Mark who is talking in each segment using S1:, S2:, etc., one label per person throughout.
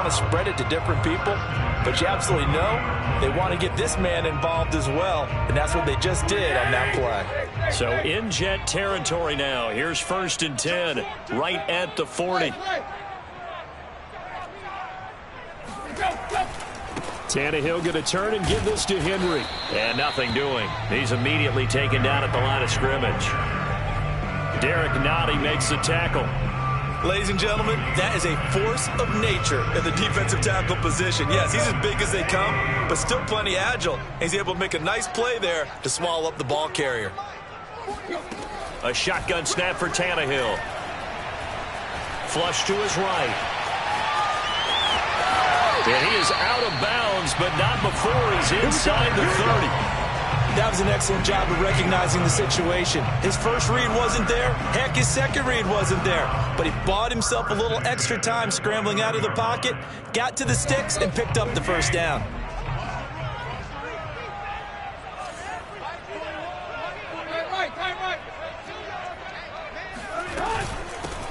S1: want to spread it to different people, but you absolutely know they want to get this man involved as well, and that's what they just did on that play.
S2: So in Jet territory now. Here's 1st and 10, right at the 40. Tannehill going to turn and give this to Henry. And nothing doing. He's immediately taken down at the line of scrimmage. Derek Nottie makes the tackle.
S1: Ladies and gentlemen, that is a force of nature in the defensive tackle position. Yes, he's as big as they come, but still plenty agile. He's able to make a nice play there to swallow up the ball carrier.
S2: A shotgun snap for Tannehill. Flush to his right. And he is out of bounds, but not before he's inside the 30.
S1: That was an excellent job of recognizing the situation. His first read wasn't there. Heck, his second read wasn't there. But he bought himself a little extra time scrambling out of the pocket, got to the sticks, and picked up the first down.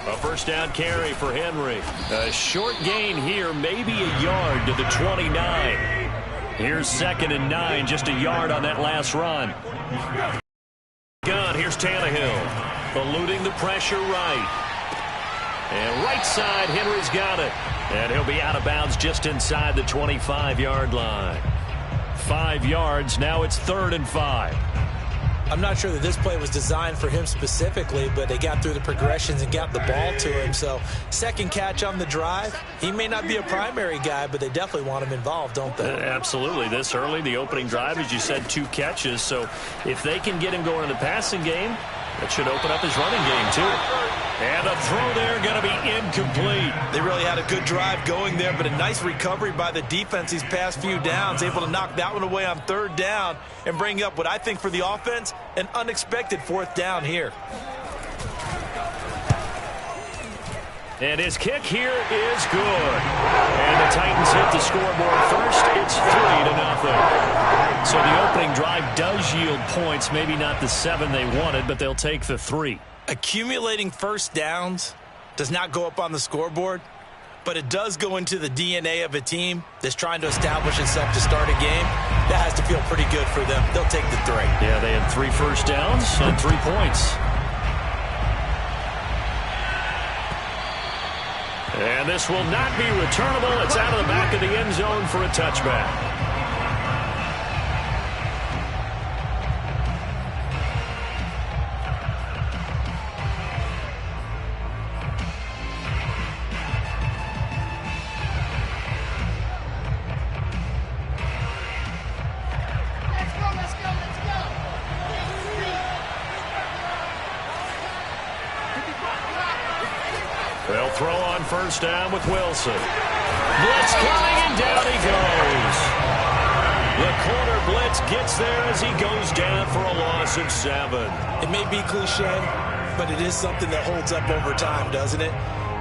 S2: A first down carry for Henry. A short gain here, maybe a yard to the 29. Here's 2nd and 9, just a yard on that last run. Gun, here's Tannehill. Eluding the pressure right. And right side, Henry's got it. And he'll be out of bounds just inside the 25-yard line. 5 yards, now it's 3rd and 5.
S1: I'm not sure that this play was designed for him specifically, but they got through the progressions and got the ball to him. So, second catch on the drive. He may not be a primary guy, but they definitely want him involved, don't they?
S2: Absolutely. This early, the opening drive, as you said, 2 catches. So, if they can get him going in the passing game, that should open up his running game, too. And a throw there going to be incomplete.
S1: They really had a good drive going there, but a nice recovery by the defense these past few downs, able to knock that one away on 3rd down and bring up what I think for the offense, an unexpected 4th down here.
S2: And his kick here is good. And the Titans hit the scoreboard first. It's 3-0. So the opening drive does yield points, maybe not the 7 they wanted, but they'll take the 3.
S1: Accumulating first downs does not go up on the scoreboard, but it does go into the DNA of a team that's trying to establish itself to start a game. That has to feel pretty good for them. They'll take the 3.
S2: Yeah, they had 3 first downs and 3 points. And this will not be returnable. It's out of the back of the end zone for a touchback. They'll throw on first down with Wilson. Blitz coming, and down he goes. The corner blitz gets there as he goes down for a loss of 7.
S1: It may be cliche, but it is something that holds up over time, doesn't it?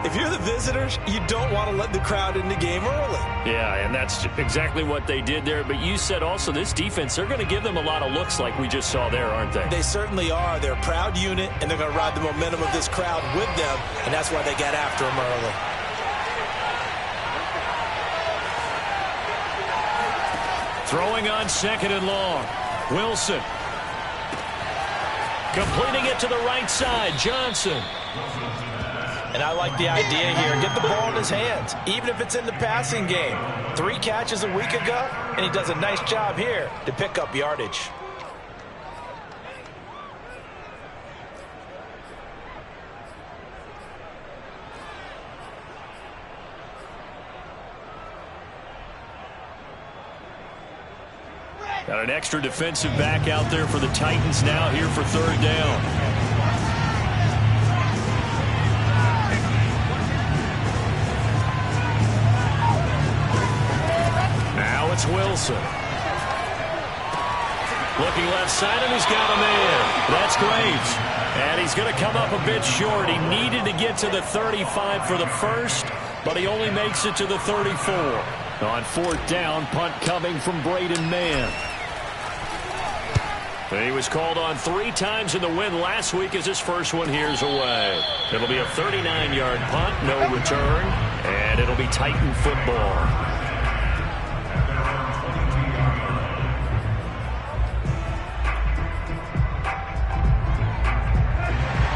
S1: If you're the visitors, you don't want to let the crowd in the game early.
S2: Yeah, and that's exactly what they did there. But you said also this defense, they're going to give them a lot of looks like we just saw there, aren't they?
S1: They certainly are. They're a proud unit, and they're going to ride the momentum of this crowd with them, and that's why they got after them early.
S2: Throwing on 2nd and long. Wilson. Completing it to the right side. Johnson.
S1: And I like the idea here. Get the ball in his hands, even if it's in the passing game. 3 catches a week ago, and he does a nice job here to pick up yardage.
S2: Got an extra defensive back out there for the Titans now here for 3rd down. It's Wilson. Looking left side, and he's got a man. That's Graves. And he's going to come up a bit short. He needed to get to the 35 for the first, but he only makes it to the 34. On 4th down, punt coming from Braden Mann. He was called on 3 times in the win last week as his first one here's away. It'll be a 39-yard punt, no return. And it'll be Titan football.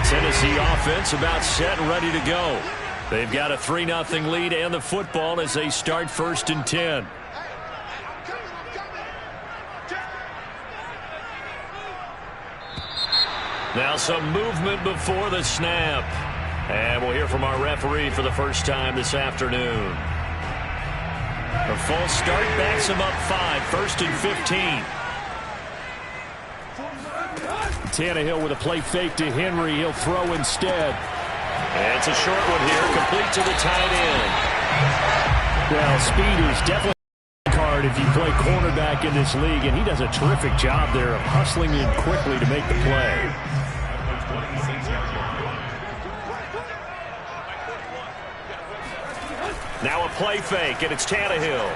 S2: Tennessee offense about set and ready to go. They've got a 3-0 lead and the football as they start 1st and 10. Now some movement before the snap. And we'll hear from our referee for the first time this afternoon. A false start backs him up 5, 1st and 15. Tannehill with a play fake to Henry. He'll throw instead. And it's a short one here, complete to the tight end. Well, speed is definitely a card if you play cornerback in this league, and he does a terrific job there of hustling in quickly to make the play. Now a play fake, and it's Tannehill.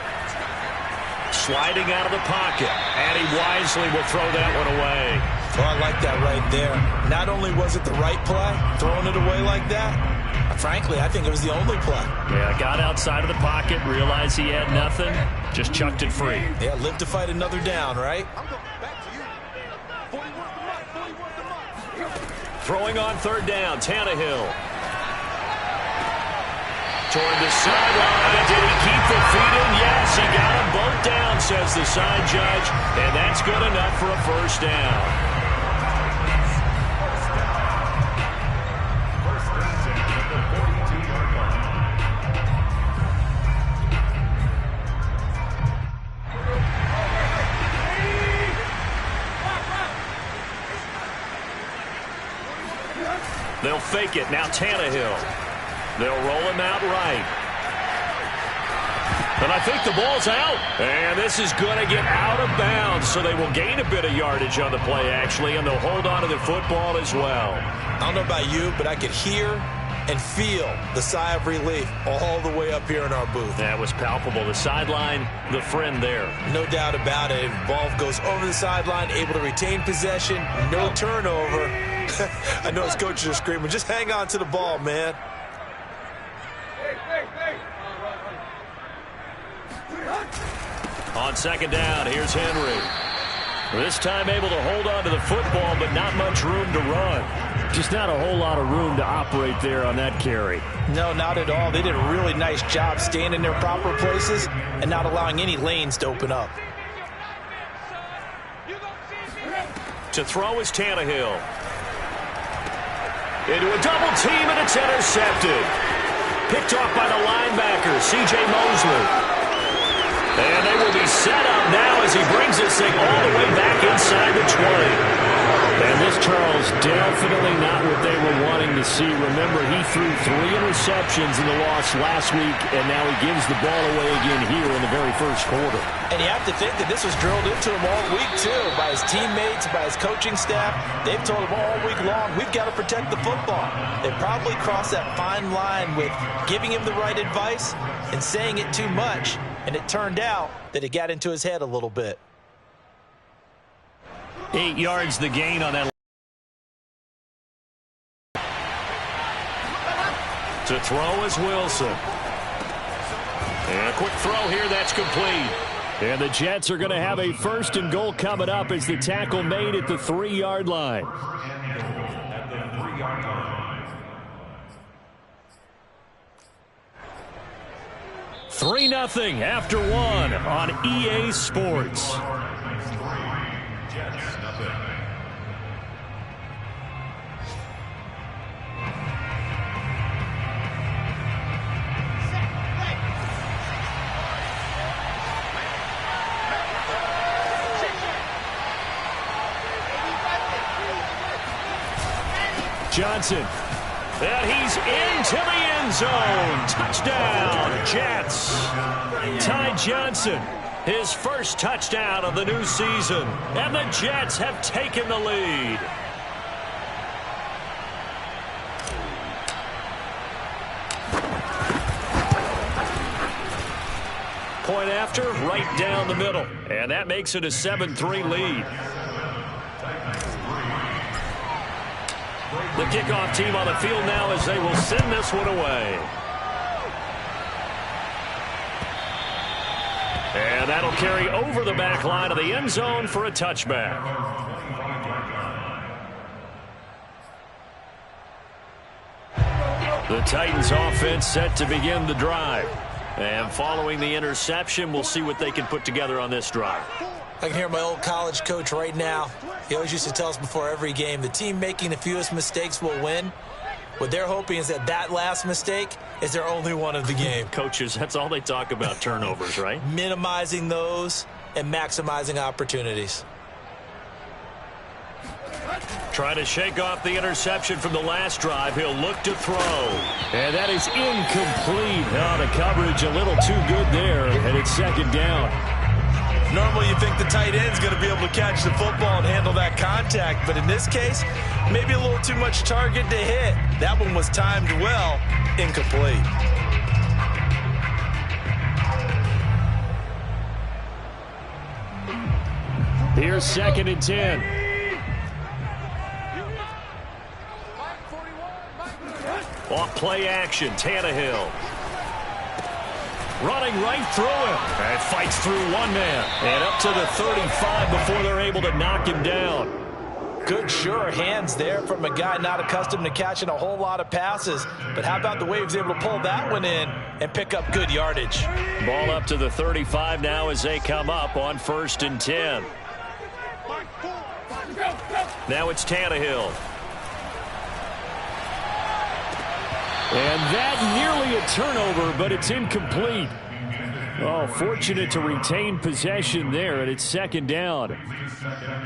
S2: Sliding out of the pocket, and he wisely will throw that one away.
S1: Oh, I like that right there. Not only was it the right play, throwing it away like that, frankly, I think it was the only play.
S2: Yeah, got outside of the pocket, realized he had nothing, just chucked it free.
S1: Yeah, live to fight another down, right?
S2: Throwing on 3rd down, Tannehill. Toward the sideline. Did he keep the feet in? Yes, he got them both down, says the side judge. And that's good enough for a 1st down. They'll fake it. Now Tannehill. They'll roll him out right. And I think the ball's out. And this is going to get out of bounds, so they will gain a bit of yardage on the play, actually, and they'll hold on to the football as well.
S1: I don't know about you, but I could hear and feel the sigh of relief all the way up here in our booth.
S2: That was palpable. The sideline, the friend there.
S1: No doubt about it. Ball goes over the sideline, able to retain possession, no turnover. I know his coaches are screaming, just hang on to the ball, man.
S2: On 2nd down, here's Henry. This time able to hold on to the football, but not much room to run. Just not a whole lot of room to operate there on that carry.
S1: No, not at all. They did a really nice job staying in their proper places and not allowing any lanes to open up.
S2: To throw is Tannehill. Into a double team, and it's intercepted. Picked off by the linebacker, C.J. Mosley. And they will be set up now as he brings this thing all the way back inside the 20. And this, Charles, definitely not what they were wanting to see. Remember, he threw 3 interceptions in the loss last week, and now he gives the ball away again here in the very first quarter.
S1: And you have to think that this was drilled into him all week, too, by his teammates, by his coaching staff. They've told him all week long, we've got to protect the football. They probably crossed that fine line with giving him the right advice and saying it too much. And it turned out that it got into his head a little bit.
S2: 8 yards the gain on that. To throw is Wilson. And a quick throw here, that's complete. And the Jets are going to have a 1st and goal coming up as the tackle made at the 3-yard line. Three 3-0 after 1 on EA Sports. Johnson. And he's into the end zone. Touchdown, Jets. Ty Johnson, his first touchdown of the new season. And the Jets have taken the lead. Point after, right down the middle. And that makes it a 7-3 lead. The kickoff team on the field now as they will send this one away. That'll carry over the back line of the end zone for a touchback. The Titans offense set to begin the drive. And following the interception, we'll see what they can put together on this drive.
S1: I can hear my old college coach right now. He always used to tell us before every game, the team making the fewest mistakes will win. What they're hoping is that that last mistake is their only one of the game.
S2: Coaches, that's all they talk about, turnovers, right?
S1: Minimizing those and maximizing opportunities.
S2: Trying to shake off the interception from the last drive. He'll look to throw. And that is incomplete. Oh, the coverage a little too good there, and it's second down.
S1: Normally you think the tight end's going to be able to catch the football and handle that contact, but in this case, maybe a little too much target to hit. That one was timed well, incomplete.
S2: Here's 2nd and 10. Off play action, Tannehill. Running right through him. And fights through one man. And up to the 35 before they're able to knock him down.
S1: Good, sure hands there from a guy not accustomed to catching a whole lot of passes. But how about the way he was able to pull that one in and pick up good yardage?
S2: Ball up to the 35 now as they come up on 1st and 10. Now it's Tannehill. And that nearly a turnover, but it's incomplete. Oh, fortunate to retain possession there, and it's 2nd down.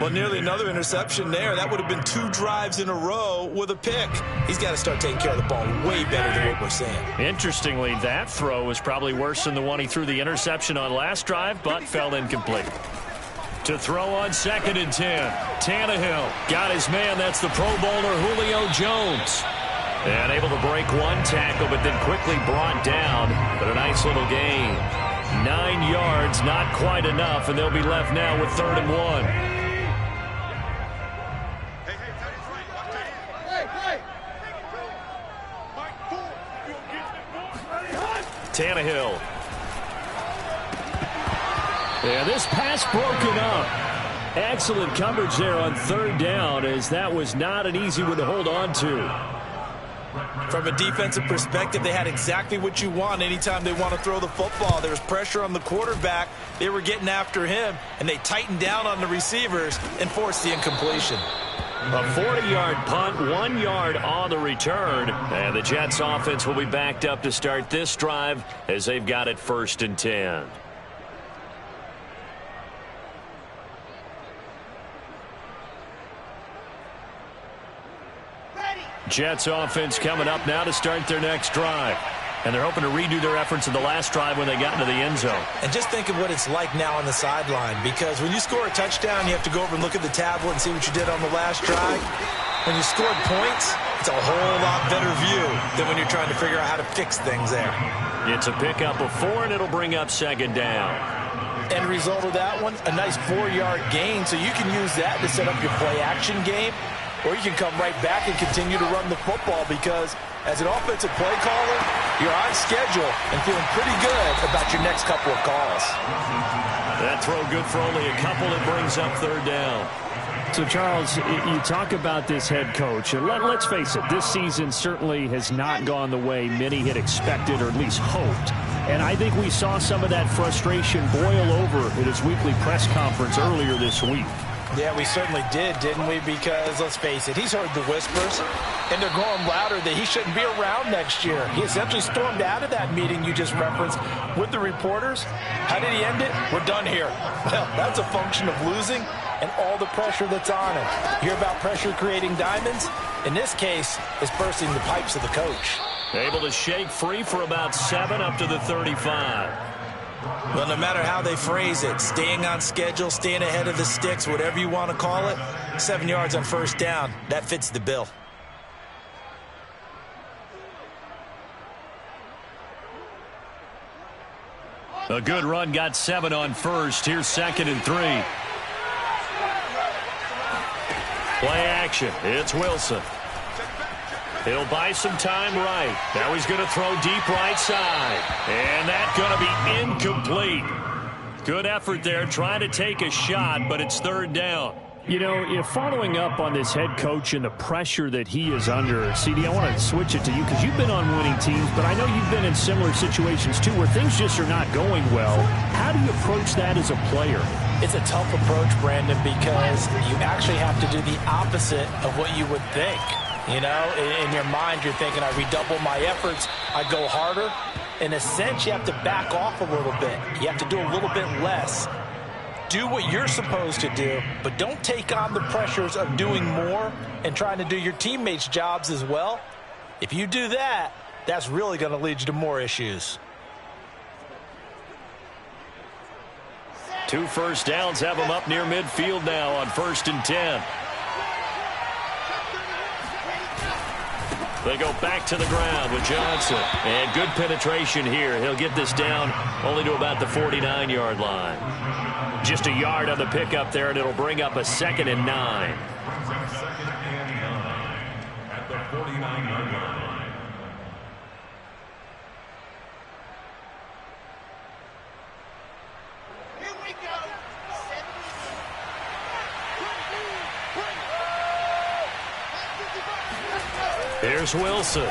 S1: Well, nearly another interception there. That would have been 2 drives in a row with a pick. He's got to start taking care of the ball way better than what we're seeing.
S2: Interestingly, that throw was probably worse than the one he threw the interception on last drive, but fell incomplete. To throw on 2nd and 10. Tannehill got his man. That's the Pro Bowler Julio Jones. And able to break one tackle, but then quickly brought down. But a nice little gain. 9 yards, not quite enough, and they'll be left now with 3rd and 1. Tannehill. Yeah, this pass broken up. Excellent coverage there on 3rd down, as that was not an easy one to hold on to.
S1: From a defensive perspective, they had exactly what you want anytime they want to throw the football. There was pressure on the quarterback. They were getting after him, and they tightened down on the receivers and forced the incompletion.
S2: A 40-yard punt, 1 yard on the return. And the Jets offense will be backed up to start this drive as they've got it 1st and 10. Jets offense coming up now to start their next drive. And they're hoping to redo their efforts in the last drive when they got into the end zone.
S1: And just think of what it's like now on the sideline, because when you score a touchdown, you have to go over and look at the tablet and see what you did on the last drive. When you scored points, it's a whole lot better view than when you're trying to figure out how to fix things there.
S2: It's a pickup of 4, and it'll bring up 2nd down.
S1: End result of that one, a nice 4-yard gain, so you can use that to set up your play-action game. Or you can come right back and continue to run the football, because as an offensive play caller, you're on schedule and feeling pretty good about your next couple of calls.
S2: That throw good for only a couple. That brings up 3rd down.
S3: So, Charles, you talk about this head coach, and let's face it, this season certainly has not gone the way many had expected or at least hoped. And I think we saw some of that frustration boil over at his weekly press conference earlier this week.
S1: Yeah, we certainly did, didn't we? Because, let's face it, he's heard the whispers, and they're growing louder that he shouldn't be around next year. He essentially stormed out of that meeting you just referenced with the reporters. How did he end it? We're done here. Well, that's a function of losing and all the pressure that's on him. You hear about pressure creating diamonds? In this case, it's bursting the pipes of the coach.
S2: Able to shake free for about 7 up to the 35.
S1: Well, no matter how they phrase it, staying on schedule, staying ahead of the sticks, whatever you want to call it, 7 yards on 1st down, that fits the bill.
S2: A good run, got 7 on 1st. Here's 2nd and 3. Play action. It's Wilson. He'll buy some time right. Now he's going to throw deep right side. And that's going to be incomplete. Good effort there, trying to take a shot, but it's third down.
S3: You know, if following up on this head coach and the pressure that he is under, CD, I want to switch it to you because you've been on winning teams, but I know you've been in similar situations too where things just are not going well. How do you approach that as a player?
S1: It's a tough approach, Brandon, because you actually have to do the opposite of what you would think. You know, in your mind, you're thinking, I redouble my efforts, I go harder. In a sense, you have to back off a little bit. You have to do a little bit less. Do what you're supposed to do, but don't take on the pressures of doing more and trying to do your teammates' jobs as well. If you do that, that's really going to lead you to more issues.
S2: 2 first downs have them up near midfield now on 1st and 10. They go back to the ground with Johnson. And good penetration here. He'll get this down only to about the 49-yard line. Just a yard on the pickup there, and it'll bring up a 2nd and 9.
S4: At the 49-yard line.
S5: Here we go.
S2: Here's Wilson.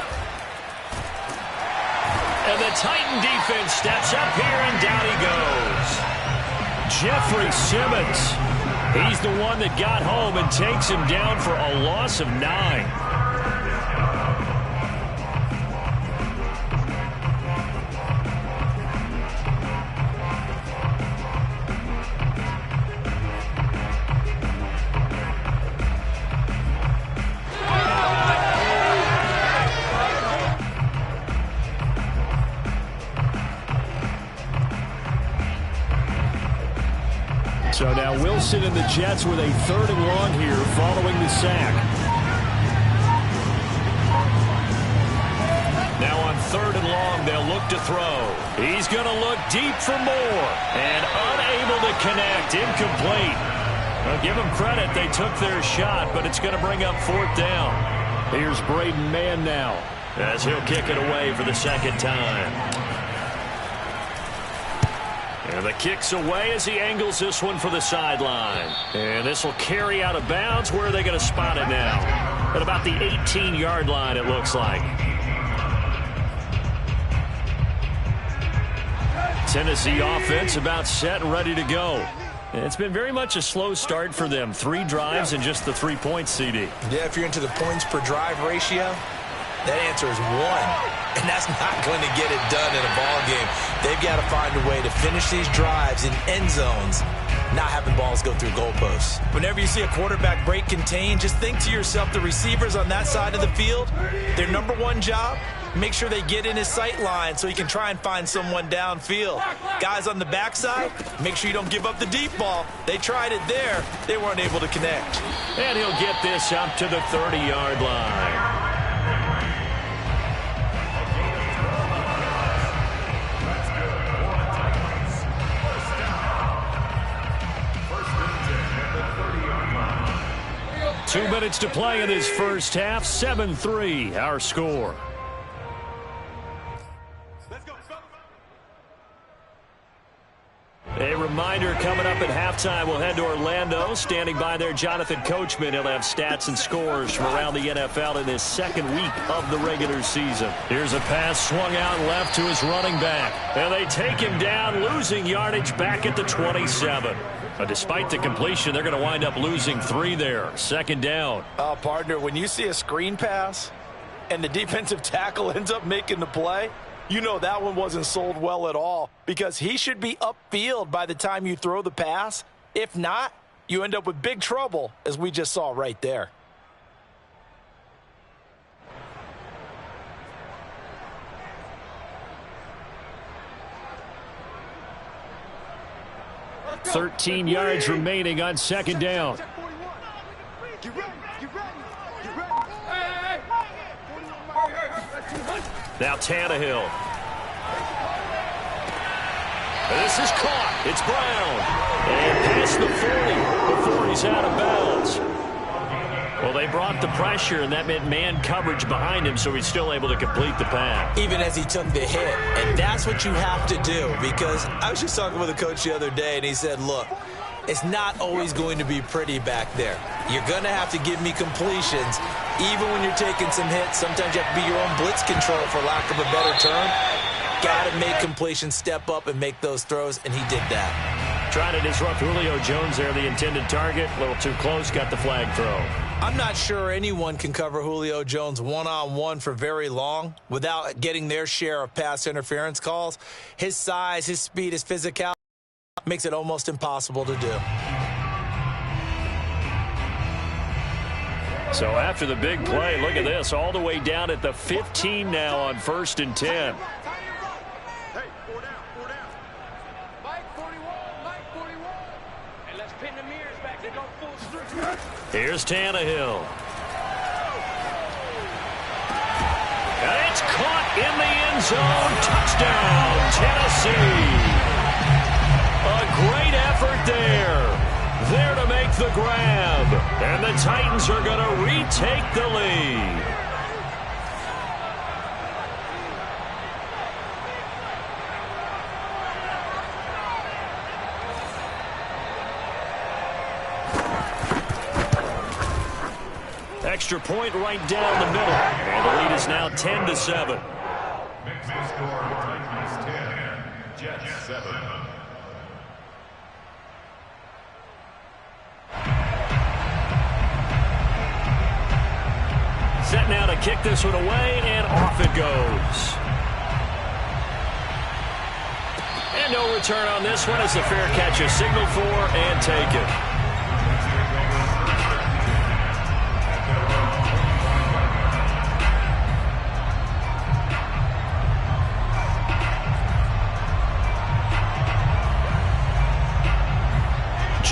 S2: And the Titan defense steps up here, and down he goes. Jeffrey Simmons. He's the one that got home and takes him down for a loss of 9.
S3: So now Wilson and the Jets with a 3rd and long here following the sack.
S2: Now on 3rd and long, they'll look to throw. He's going to look deep for more. And unable to connect. Incomplete. Well, give them credit. They took their shot, but it's going to bring up 4th down.
S3: Here's Braden Mann now,
S2: as he'll kick it away for the 2nd time. And the kick's away as he angles this one for the sideline. And this will carry out of bounds. Where are they going to spot it now? At about the 18-yard line, it looks like. Tennessee offense about set and ready to go. It's been very much a slow start for them. 3 drives and just the 3 points, CD.
S1: Yeah, if you're into the points per drive ratio, that answer is 1. And that's not going to get it done in a ball game. They've got to find a way to finish these drives in end zones, not having balls go through goalposts. Whenever you see a quarterback break contain, just think to yourself, the receivers on that side of the field, their number 1 job, make sure they get in his sight line so he can try and find someone downfield. Guys on the backside, make sure you don't give up the deep ball. They tried it there. They weren't able to connect.
S2: And he'll get this up to the 30-yard line. Two minutes to play in this first half. 7-3, our score. A reminder coming up at halftime, we'll head to Orlando. Standing by there, Jonathan Coachman. He'll have stats and scores from around the NFL in his 2nd week of the regular season. Here's a pass swung out left to his running back. And they take him down, losing yardage back at the 27. Despite the completion, they're going to wind up losing 3 there. 2nd down.
S1: Partner, when you see a screen pass and the defensive tackle ends up making the play, you know that one wasn't sold well at all, because he should be upfield by the time you throw the pass. If not, you end up with big trouble, as we just saw right there.
S3: .13 yards remaining on 2nd down.
S2: Now Tannehill. This is caught. It's Brown. And past the 40 before he's out of bounds. Well, they brought the pressure, and that meant man coverage behind him, so he's still able to complete the pass.
S1: Even as he took the hit. And that's what you have to do, because I was just talking with a coach the other day, and he said, look, it's not always going to be pretty back there. You're going to have to give me completions. Even when you're taking some hits, sometimes you have to be your own blitz control, for lack of a better term. Got to make completions, step up, and make those throws, and he did that.
S2: Trying to disrupt Julio Jones there, the intended target. A little too close, got the flag throw.
S1: I'm not sure anyone can cover Julio Jones one-on-one for very long without getting their share of pass interference calls. His size, his speed, his physicality makes it almost impossible to do.
S2: So after the big play, look at this, all the way down at the 15 now on 1st and 10. Here's Tannehill. And it's caught in the end zone. Touchdown, Tennessee. A great effort there. There to make the grab. And the Titans are going to retake the lead. Extra point right down the middle. And the lead is now 10-7.
S4: Mixed score, Titans 10, Jets 7.
S2: Set now to kick this one away, and off it goes. And no return on this one as the fair catch is signaled for and taken.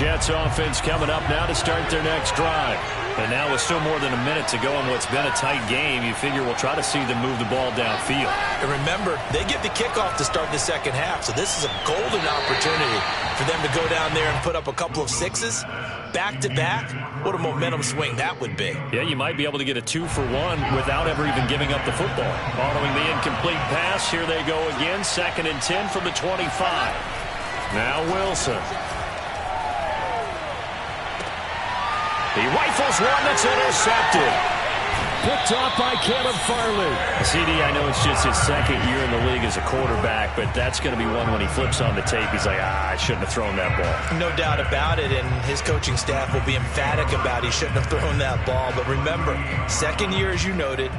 S2: Jets offense coming up now to start their next drive. And now with still more than a minute to go in what's been a tight game, you figure we'll try to see them move the ball downfield.
S1: And remember, they get the kickoff to start the second half, so this is a golden opportunity for them to go down there and put up a couple of sixes back-to-back. What a momentum swing that would be.
S2: Yeah, you might be able to get a 2-for-1 without ever even giving up the football. Following the incomplete pass, here they go again, 2nd and 10 from the 25. Now Wilson. He rifles one that's intercepted.
S3: Picked off by Caleb Farley.
S2: CD, I know it's just his 2nd year in the league as a quarterback, but that's going to be one when he flips on the tape. He's like, I shouldn't have thrown that ball.
S1: No doubt about it, and his coaching staff will be emphatic about he shouldn't have thrown that ball. But remember, 2nd year, as you noted,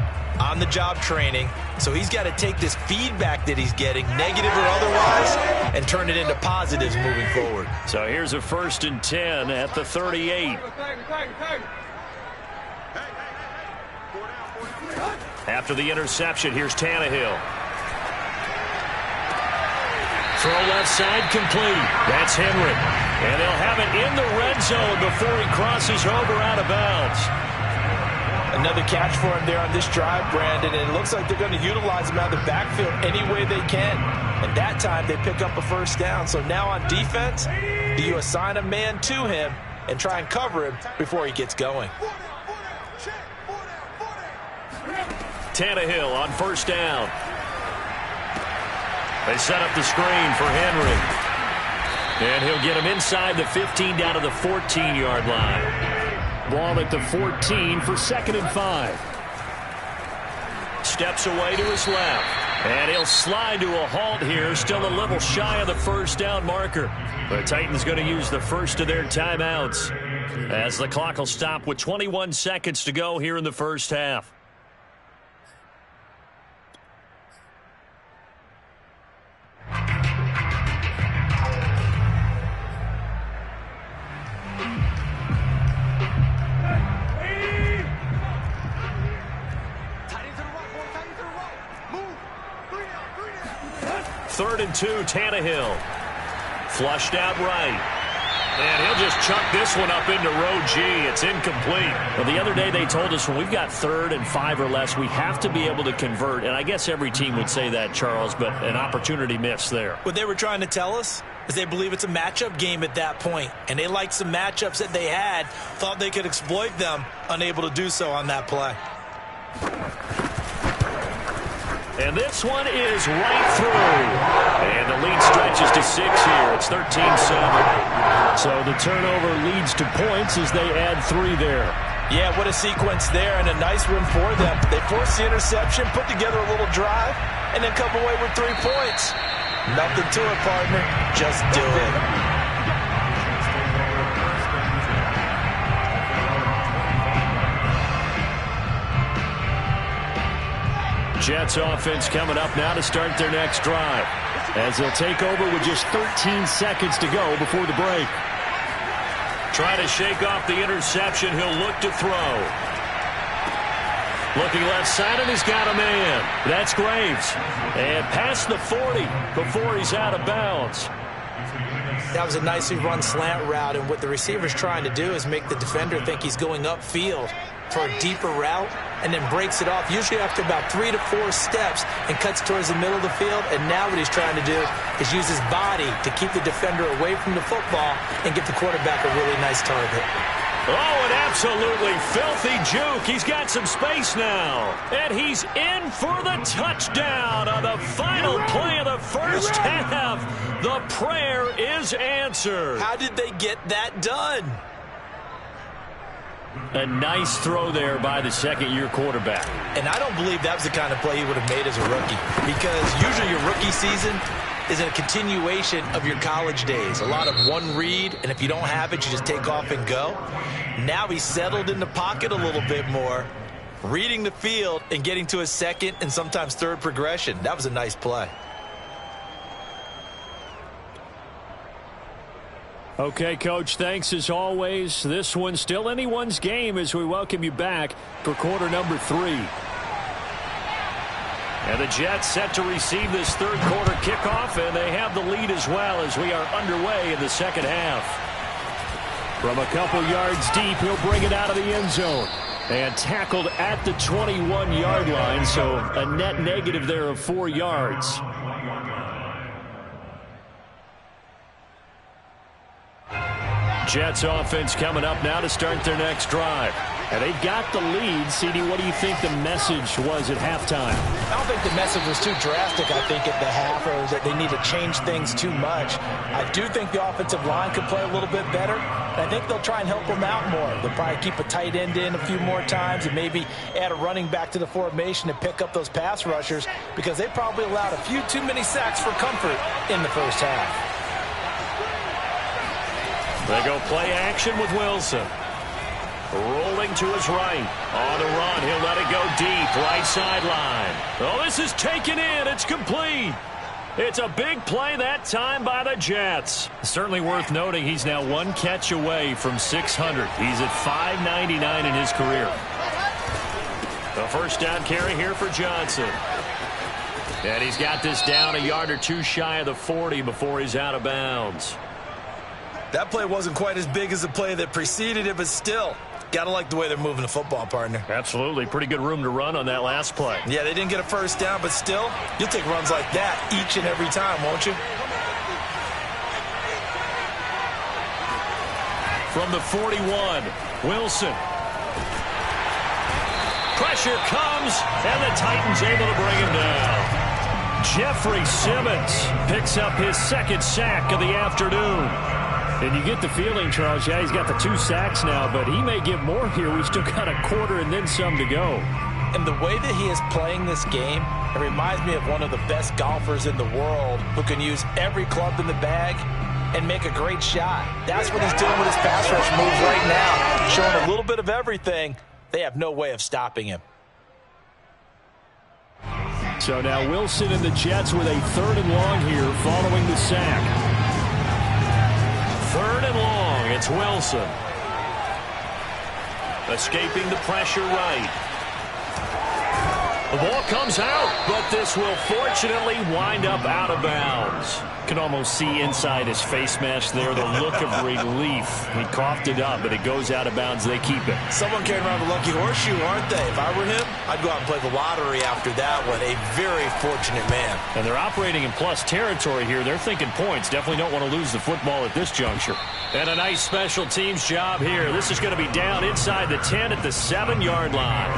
S1: on-the-job training. So he's got to take this feedback that he's getting, negative or otherwise, and turn it into positives moving forward.
S2: So here's a 1st and 10 at the 38. After the interception, here's Tannehill. Throw left side complete. That's Henry. And they'll have it in the red zone before he crosses over out of bounds.
S1: Another catch for him there on this drive, Brandon, and it looks like they're going to utilize him out of the backfield any way they can. And that time they pick up a 1st down. So now on defense, do you assign a man to him and try and cover him before he gets going?
S2: Tannehill on 1st down. They set up the screen for Henry. And he'll get him inside the 15 down to the 14-yard line.
S3: Ball at the 14 for 2nd and 5.
S2: Steps away to his left. And he'll slide to a halt here. Still a little shy of the 1st down marker. The Titans going to use the first of their timeouts as the clock will stop with 21 seconds to go here in the 1st half. Third and 2, Tannehill. Flushed out right. And he'll just chuck this one up into row G. It's incomplete.
S3: Well, the other day they told us when we've got 3rd and 5 or less, we have to be able to convert. And I guess every team would say that, Charles, but an opportunity missed there.
S1: What they were trying to tell us is they believe it's a matchup game at that point. And they liked some matchups that they had, thought they could exploit them, unable to do so on that play.
S3: And this one is right through. And the lead stretches to 6 here. It's 13-7. So the turnover leads to points as they add 3 there.
S1: Yeah, what a sequence there, and a nice win for them. They forced the interception, put together a little drive, and then come away with 3 points. Nothing to it, partner. Just do it.
S3: Jets offense coming up now to start their next drive, as they'll take over with just 13 seconds to go before the break.
S2: Trying to shake off the interception. He'll look to throw. Looking left side, and he's got a man. That's Graves. And past the 40 before he's out of bounds.
S1: That was a nicely run slant route, and what the receiver's trying to do is make the defender think he's going upfield for a deeper route, and then breaks it off, usually after about 3 to 4 steps, and cuts towards the middle of the field. And now what he's trying to do is use his body to keep the defender away from the football and give the quarterback a really nice target.
S2: Oh, an absolutely filthy juke. He's got some space now. And he's in for the touchdown on the final play of the first half. The prayer is answered.
S1: How did they get that done?
S3: A nice throw there by the second-year quarterback.
S1: And I don't believe that was the kind of play he would have made as a rookie, because usually your rookie season is a continuation of your college days. A lot of one read, and if you don't have it, you just take off and go. Now he's settled in the pocket a little bit more, reading the field and getting to his second and sometimes third progression. That was a nice play.
S3: Okay, Coach, thanks as always. This one's still anyone's game as we welcome you back for quarter number 3.
S2: And the Jets set to receive this third quarter kickoff, and they have the lead as well as we are underway in the second half.
S3: From a couple yards deep, he'll bring it out of the end zone. And tackled at the 21-yard line, so a net negative there of 4 yards. Jets offense coming up now to start their next drive. And they've got the lead. CD, what do you think the message was at halftime?
S1: I don't think the message was too drastic, I think, at the half, or that they need to change things too much. I do think the offensive line could play a little bit better. And I think they'll try and help them out more. They'll probably keep a tight end in a few more times and maybe add a running back to the formation and pick up those pass rushers, because they probably allowed a few too many sacks for comfort in the first half.
S2: They go play action with Wilson. Rolling to his right. On the run, he'll let it go deep. Right sideline. Oh, this is taken in. It's complete. It's a big play that time by the Jets.
S3: Certainly worth noting he's now 1 catch away from 600. He's at 599 in his career.
S2: The first down carry here for Johnson. And he's got this down a yard or 2 shy of the 40 before he's out of bounds.
S1: That play wasn't quite as big as the play that preceded it, but still, got to like the way they're moving the football, partner.
S2: Absolutely. Pretty good room to run on that last play.
S1: Yeah, they didn't get a first down, but still, you'll take runs like that each and every time, won't you?
S2: From the 41, Wilson. Pressure comes, and the Titans able to bring him down.
S3: Jeffrey Simmons picks up his second sack of the afternoon. And you get the feeling, Charles, yeah, he's got the 2 sacks now, but he may give more here. We've still got a quarter and then some to go.
S1: And the way that he is playing this game, it reminds me of one of the best golfers in the world who can use every club in the bag and make a great shot. That's what he's doing with his pass rush moves right now. Showing a little bit of everything. They have no way of stopping him.
S3: So now Wilson and the Jets with a 3rd and long here following the sack.
S2: 3rd and long. It's Wilson. Escaping the pressure right. The ball comes out, but this will fortunately wind up out of bounds. Can almost see inside his face mask there the look of relief. He coughed it up, but it goes out of bounds. They keep it.
S1: Someone carrying around the lucky horseshoe, aren't they? If I were him, I'd go out and play the lottery after that one. A very fortunate man.
S2: And they're operating in plus territory here. They're thinking points. Definitely don't want to lose the football at this juncture. And a nice special teams job here. This is going to be down inside the 10 at the 7-yard line.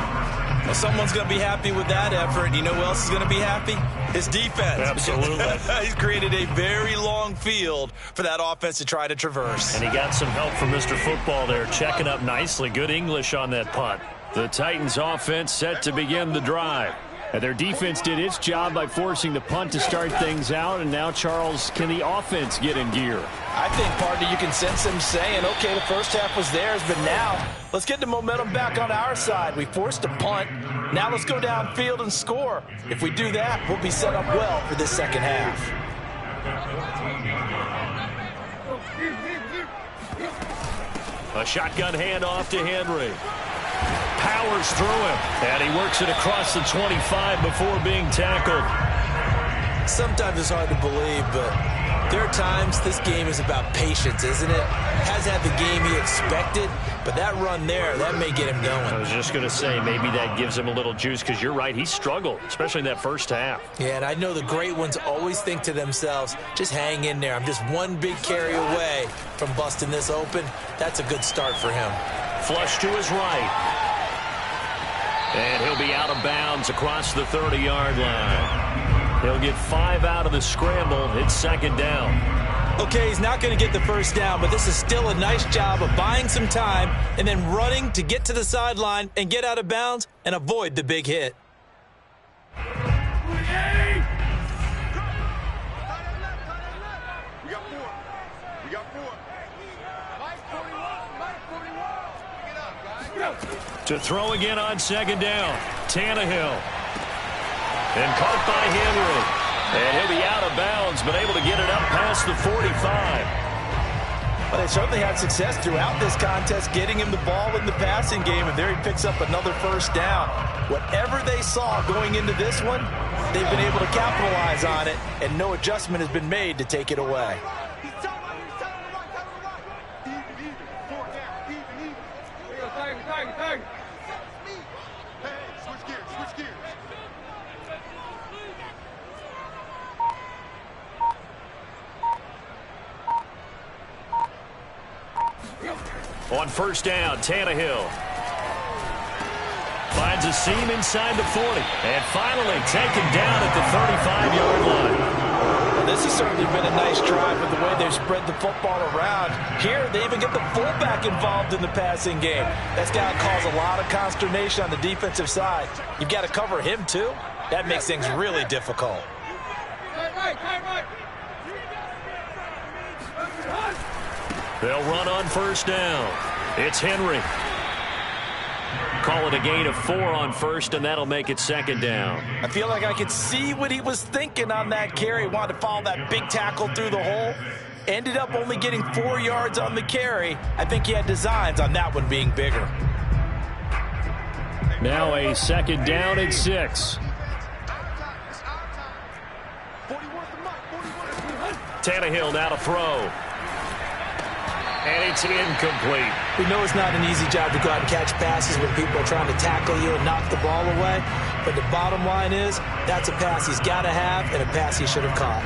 S1: Well, someone's going to be happy with that effort. You know who else is going to be happy? His defense.
S2: Absolutely.
S1: He's created a very long field for that offense to try to traverse.
S2: And he got some help from Mr. Football there, checking up nicely. Good English on that punt. The Titans offense set to begin the drive.
S3: And their defense did its job by forcing the punt to start things out. And now, Charles, can the offense get in gear?
S1: I think, partner, you can sense him saying, okay, the first half was theirs, but now let's get the momentum back on our side. We forced a punt. Now let's go downfield and score. If we do that, we'll be set up well for this second half.
S2: A shotgun handoff to Henry. Powers through him, and he works it across the 25 before being tackled.
S1: Sometimes it's hard to believe, but there are times this game is about patience, isn't it? Has had the game he expected, but that run there, that may get him going.
S2: I was just going to say, maybe that gives him a little juice, because you're right, he struggled, especially in that first half.
S1: Yeah, and I know the great ones always think to themselves, just hang in there. I'm just one big carry away from busting this open. That's a good start for him.
S2: Flush to his right. And he'll be out of bounds across the 30-yard line. He'll get 5 out of the scramble. It's second down.
S1: Okay, he's not going to get the first down, but this is still a nice job of buying some time and then running to get to the sideline and get out of bounds and avoid the big hit.
S2: To throw again on second down. Tannehill. And caught by Henry. And he'll be out of bounds, but able to get it up past the 45.
S1: Well, they certainly had success throughout this contest getting him the ball in the passing game, and there he picks up another first down. Whatever they saw going into this one, they've been able to capitalize on it, and no adjustment has been made to take it away.
S2: On first down, Tannehill finds a seam inside the 40. And finally taken down at the 35-yard line.
S1: Well, this has certainly been a nice drive with the way they've spread the football around. Here, they even get the fullback involved in the passing game. That's got to cause a lot of consternation on the defensive side. You've got to cover him, too. That makes things really difficult.
S2: They'll run on first down. It's Henry. Call it a gain of 4 on first, and that'll make it second down.
S1: I feel like I could see what he was thinking on that carry. Wanted to follow that big tackle through the hole. Ended up only getting 4 yards on the carry. I think he had designs on that one being bigger.
S3: Now a second down and 6.
S2: Tannehill now to throw. And it's incomplete.
S1: We know it's not an easy job to go out and catch passes when people are trying to tackle you and knock the ball away. But the bottom line is, that's a pass he's got to have and a pass he should have caught.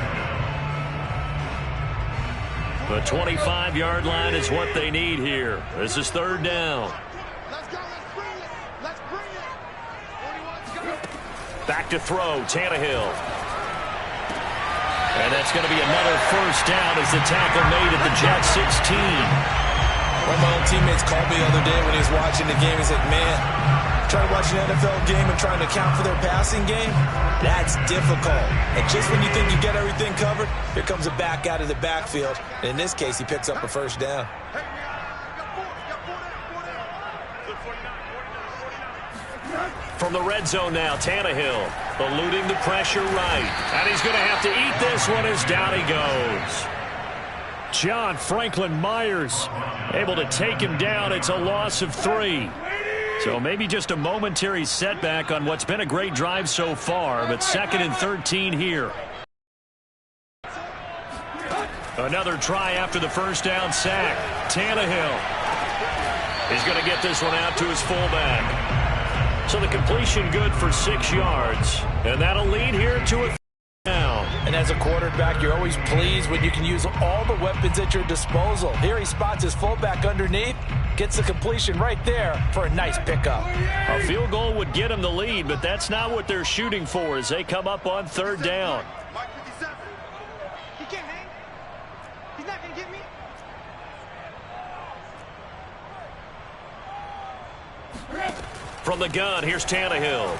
S2: The 25-yard line is what they need here. This is third down. Back to throw, Tannehill. And that's going to be another first down as the tackle made at the Jet 16.
S1: One of my old teammates called me the other day when he was watching the game. He said, man, trying to watch an NFL game and trying to account for their passing game, that's difficult. And just when you think you get everything covered, here comes a back out of the backfield. And in this case, he picks up a first down.
S2: From the red zone now, Tannehill eluding the pressure right. And he's going to have to eat this one as down he goes.
S3: John Franklin Myers able to take him down. It's a loss of 3.
S2: So maybe just a momentary setback on what's been a great drive so far, but 2nd and 13 here. Another try after the first down sack. Tannehill is going to get this one out to his fullback. So the completion good for 6 yards, and that'll lead here to a down.
S1: And as a quarterback, you're always pleased when you can use all the weapons at your disposal. Here he spots his fullback underneath, gets the completion right there for a nice pickup.
S2: A field goal would get him the lead, but that's not what they're shooting for as they come up on 3rd down.
S5: He can't hang. He's not going to get me.
S2: From the gun, here's Tannehill.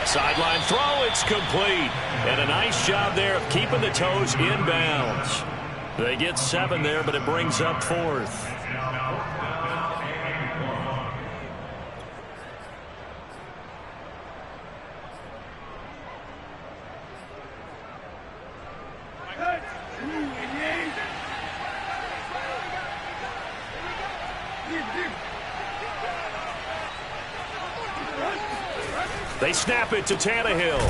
S2: Sideline throw, it's complete. And a nice job there of keeping the toes inbounds. They get 7 there, but it brings up 4th. They snap it to Tannehill.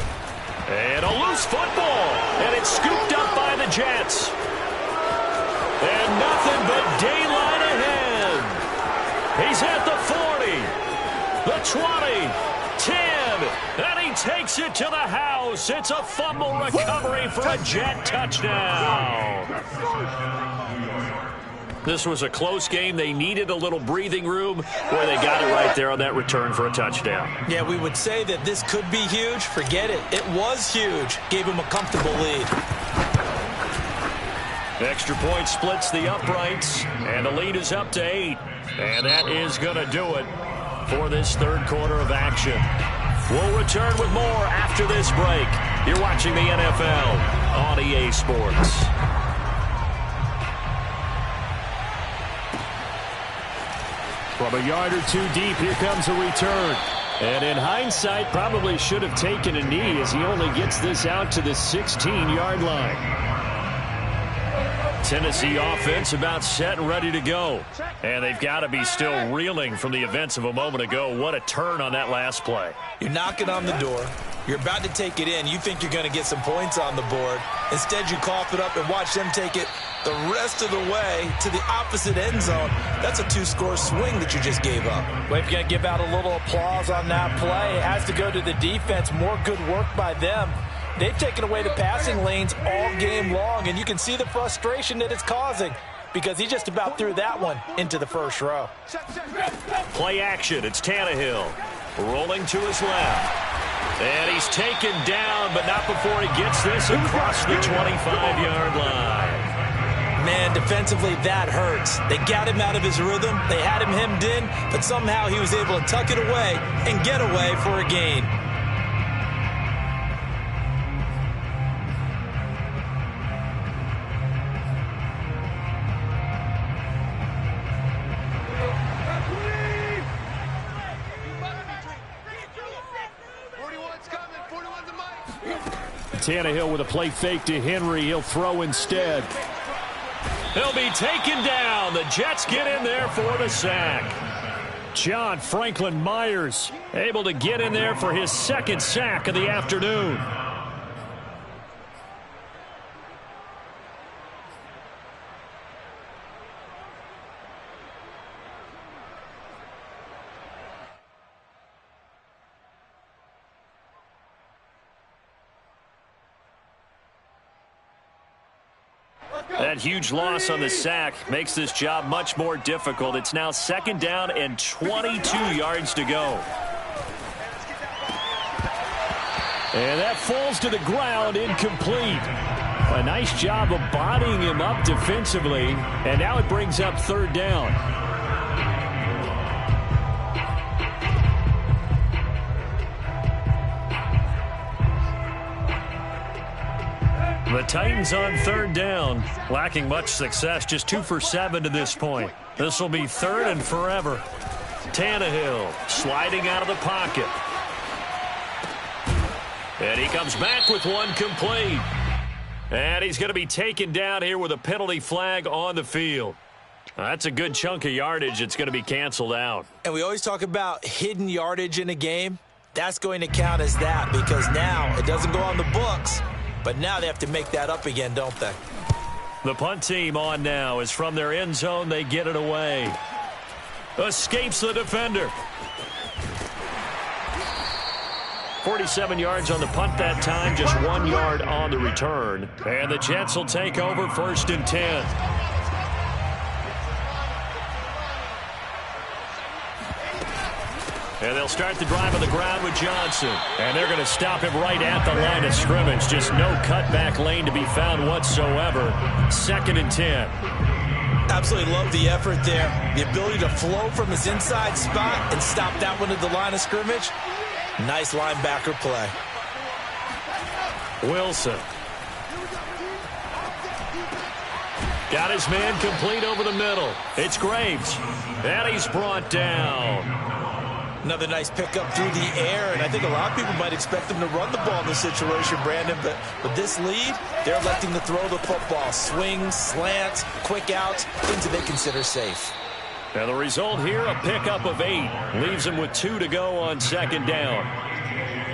S2: And a loose football. And it's scooped up by the Jets. And nothing but daylight ahead. He's at the 40, the 20, 10, and he takes it to the house. It's a fumble recovery for a Jet touchdown. This was a close game. They needed a little breathing room where they got it right there on that return for a touchdown.
S1: Yeah, we would say that this could be huge. Forget it. It was huge. Gave him a comfortable lead.
S2: Extra point splits the uprights, and the lead is up to 8. And that is going to do it for this 3rd quarter of action. We'll return with more after this break. You're watching the NFL on EA Sports.
S3: From a yard or 2 deep, here comes a return. And in hindsight, probably should have taken a knee as he only gets this out to the 16-yard line.
S2: Tennessee offense about set and ready to go. And they've got to be still reeling from the events of a moment ago. What a turn on that last play.
S1: You're knocking on the door. You're about to take it in. You think you're going to get some points on the board. Instead, you cough it up and watch them take it the rest of the way to the opposite end zone. That's a 2-score swing that you just gave up. Well, if you're going to give out a little applause on that play, it has to go to the defense. More good work by them. They've taken away the passing lanes all game long, and you can see the frustration that it's causing because he just about threw that one into the first row.
S2: Play action. It's Tannehill rolling to his left. And he's taken down, but not before he gets this across the 25-yard line.
S1: Man, defensively, that hurts. They got him out of his rhythm. They had him hemmed in, but somehow he was able to tuck it away and get away for a gain.
S3: Tannehill with a play fake to Henry. He'll throw instead.
S2: He'll be taken down. The Jets get in there for the sack.
S3: John Franklin Myers able to get in there for his 2nd sack of the afternoon.
S2: That huge loss on the sack makes this job much more difficult. It's now 2nd down and 22 yards to go.
S3: And that falls to the ground, incomplete. A nice job of bodying him up defensively, and now it brings up 3rd down.
S2: The Titans on 3rd down, lacking much success, just 2 for 7 to this point. This will be 3rd and forever. Tannehill sliding out of the pocket. And he comes back with one complete. And he's going to be taken down here with a penalty flag on the field. That's a good chunk of yardage. It's going to be canceled out.
S1: And we always talk about hidden yardage in a game. That's going to count as that because now it doesn't go on the books, but now they have to make that up again, don't they?
S2: The punt team on now is from their end zone. They get it away. Escapes the defender. 47 yards on the punt that time, just 1 yard on the return. And the Jets will take over 1st and 10. And they'll start the drive on the ground with Johnson. And they're going to stop him right at the line of scrimmage. Just no cutback lane to be found whatsoever. 2nd and 10.
S1: Absolutely love the effort there. The ability to flow from his inside spot and stop that one at the line of scrimmage. Nice linebacker play.
S2: Wilson. Got his man complete over the middle. It's Graves. And he's brought down.
S1: Another nice pickup through the air, and I think a lot of people might expect them to run the ball in this situation, Brandon, but with this lead, they're electing to throw the football. Swings, slants, quick outs, things that they consider safe.
S2: And the result here, a pickup of 8. Leaves them with 2 to go on 2nd down.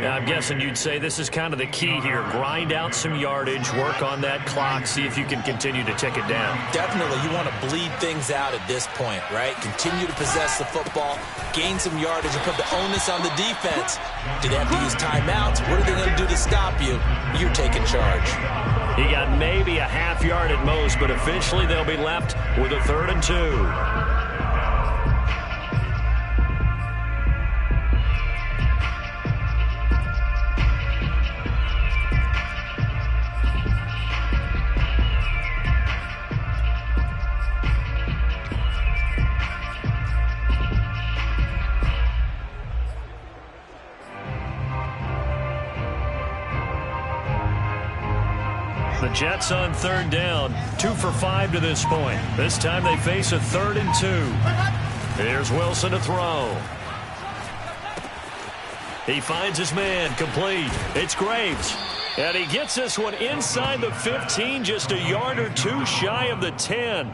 S2: Now, I'm guessing you'd say this is kind of the key here. Grind out some yardage, work on that clock, see if you can continue to tick it down.
S1: Definitely. You want to bleed things out at this point, right? Continue to possess the football, gain some yardage, and put the onus on the defense. Do they have to use timeouts? What are they going to do to stop you? You're taking charge.
S2: He got maybe a half yard at most, but officially they'll be left with a 3rd and 2. The Jets on 3rd down, 2 for 5 to this point. This time they face a 3rd and 2. Here's Wilson to throw. He finds his man, complete. It's Graves. And he gets this one inside the 15, just a yard or 2 shy of the 10.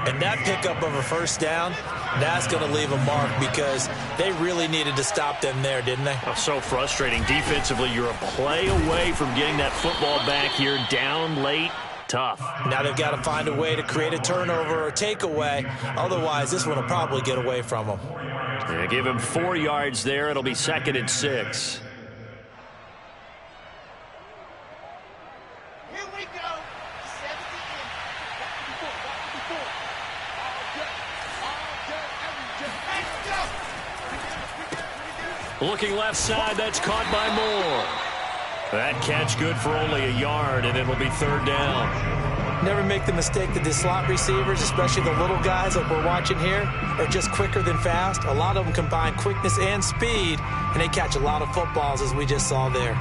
S1: And that pickup of a 1st down, that's going to leave a mark because they really needed to stop them there, didn't they?
S2: Oh, so frustrating. Defensively, you're a play away from getting that football back here, down late. Tough.
S1: Now they've got to find a way to create a turnover or takeaway. Otherwise, this one will probably get away from them.
S2: Yeah, give him 4 yards there. It'll be 2nd and 6. Looking left side, that's caught by Moore. That catch good for only a yard, and it'll be 3rd down.
S1: Never make the mistake that the slot receivers, especially the little guys that we're watching here, are just quicker than fast. A lot of them combine quickness and speed, and they catch a lot of footballs, as we just saw there.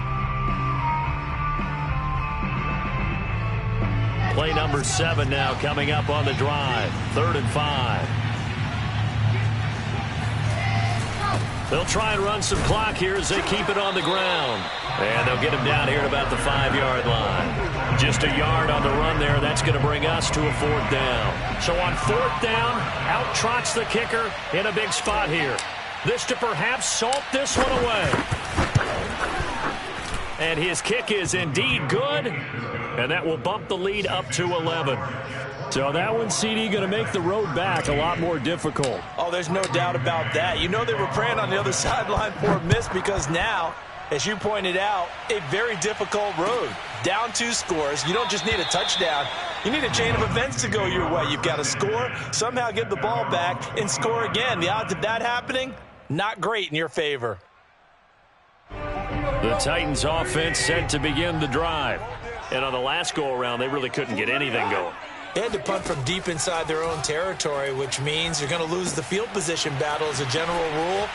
S2: Play number 7 now coming up on the drive. 3rd and 5. They'll try and run some clock here as they keep it on the ground. And they'll get him down here at about the 5-yard line. Just a yard on the run there. That's going to bring us to a 4th down. So on 4th down, out trots the kicker in a big spot here. This to perhaps salt this one away. And his kick is indeed good. And that will bump the lead up to 11.
S3: So that one, CD, going to make the road back a lot more difficult.
S1: Oh, there's no doubt about that. You know they were praying on the other sideline for a miss because now, as you pointed out, a very difficult road. Down 2 scores. You don't just need a touchdown. You need a chain of events to go your way. You've got to score, somehow get the ball back, and score again. The odds of that happening, not great in your favor.
S2: The Titans offense set to begin the drive. And on the last go-around, they really couldn't get anything going.
S1: They had to punt from deep inside their own territory, which means you're going to lose the field position battle as a general rule.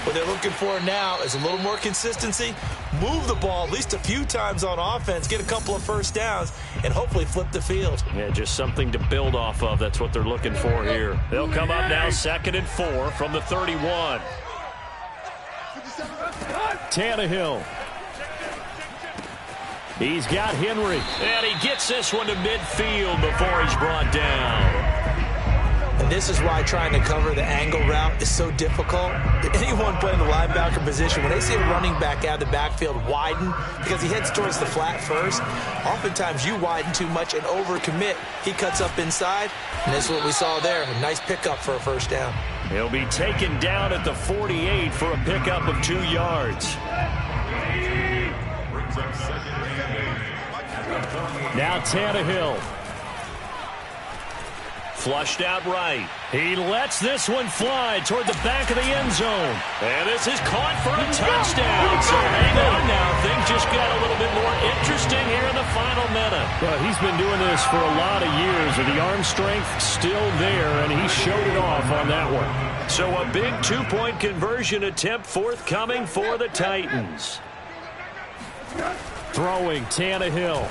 S1: What they're looking for now is a little more consistency, move the ball at least a few times on offense, get a couple of 1st downs, and hopefully flip the field.
S2: Yeah, just something to build off of. That's what they're looking for here. They'll come up now 2nd and 4 from the 31.
S3: Tannehill. He's got Henry.
S2: And he gets this one to midfield before he's brought down.
S1: And this is why trying to cover the angle route is so difficult. Anyone playing the linebacker position, when they see a running back out of the backfield widen because he heads towards the flat first, oftentimes you widen too much and overcommit. He cuts up inside, and this is what we saw there. A nice pickup for a first down.
S2: He'll be taken down at the 48 for a pickup of 2 yards. Now Tannehill. Flushed out right. He lets this one fly toward the back of the end zone. And this is caught for a touchdown. So hang on now. Things just got a little bit more interesting here in the final minute.
S3: Well, he's been doing this for a lot of years. The arm strength still there, and he showed it off on that one.
S2: So a big 2-point conversion attempt forthcoming for the Titans.
S3: Throwing Tannehill.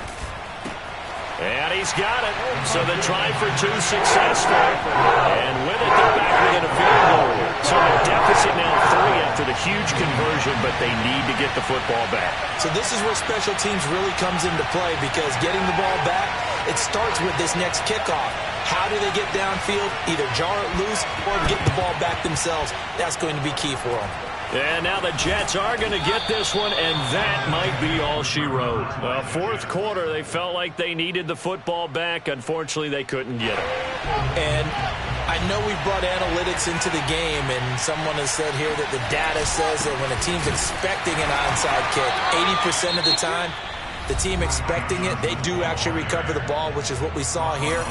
S2: And he's got it. So the try for 2 successful. And with it, they're back within a field goal. So a deficit now 3 after the huge conversion, but they need to get the football back.
S1: So this is where special teams really comes into play, because getting the ball back, it starts with this next kickoff. How do they get downfield? Either jar it loose or get the ball back themselves. That's going to be key for them.
S2: And now the Jets are going to get this one, and that might be all she wrote. Well, fourth quarter, they felt like they needed the football back. Unfortunately, they couldn't get it.
S1: And I know we brought analytics into the game, and someone has said here that the data says that when a team's expecting an onside kick, 80% of the time, the team expecting it, they do actually recover the ball, which is what we saw here.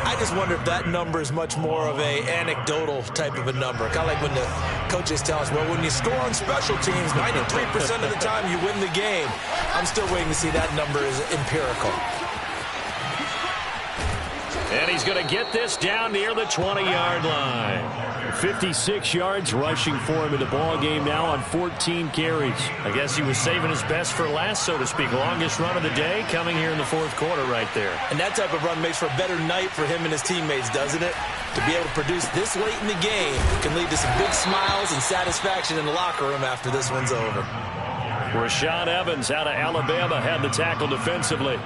S1: I just wonder if that number is much more of a anecdotal type of a number. Kind of like when the coaches tell us, well, when you score on special teams, 93% of the time you win the game. I'm still waiting to see that number is empirical.
S2: And he's going to get this down near the 20-yard line.
S3: 56 yards rushing for him in the ball game now on 14 carries.
S2: I guess he was saving his best for last, so to speak. Longest run of the day coming here in the fourth quarter right there.
S1: And that type of run makes for a better night for him and his teammates, doesn't it? To be able to produce this late in the game can lead to some big smiles and satisfaction in the locker room after this one's over.
S2: Rashaan Evans out of Alabama had the tackle defensively.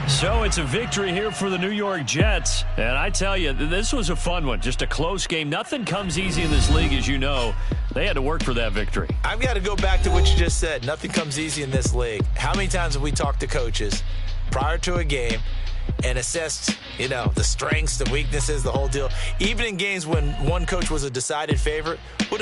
S2: So it's a victory here for the New York Jets. And I tell you, this was a fun one. Just a close game. Nothing comes easy in this league, as you know. They had to work for that victory.
S1: I've got to go back to what you just said. Nothing comes easy in this league. How many times have we talked to coaches prior to a game and assessed, the strengths, the weaknesses, the whole deal? Even in games when one coach was a decided favorite, what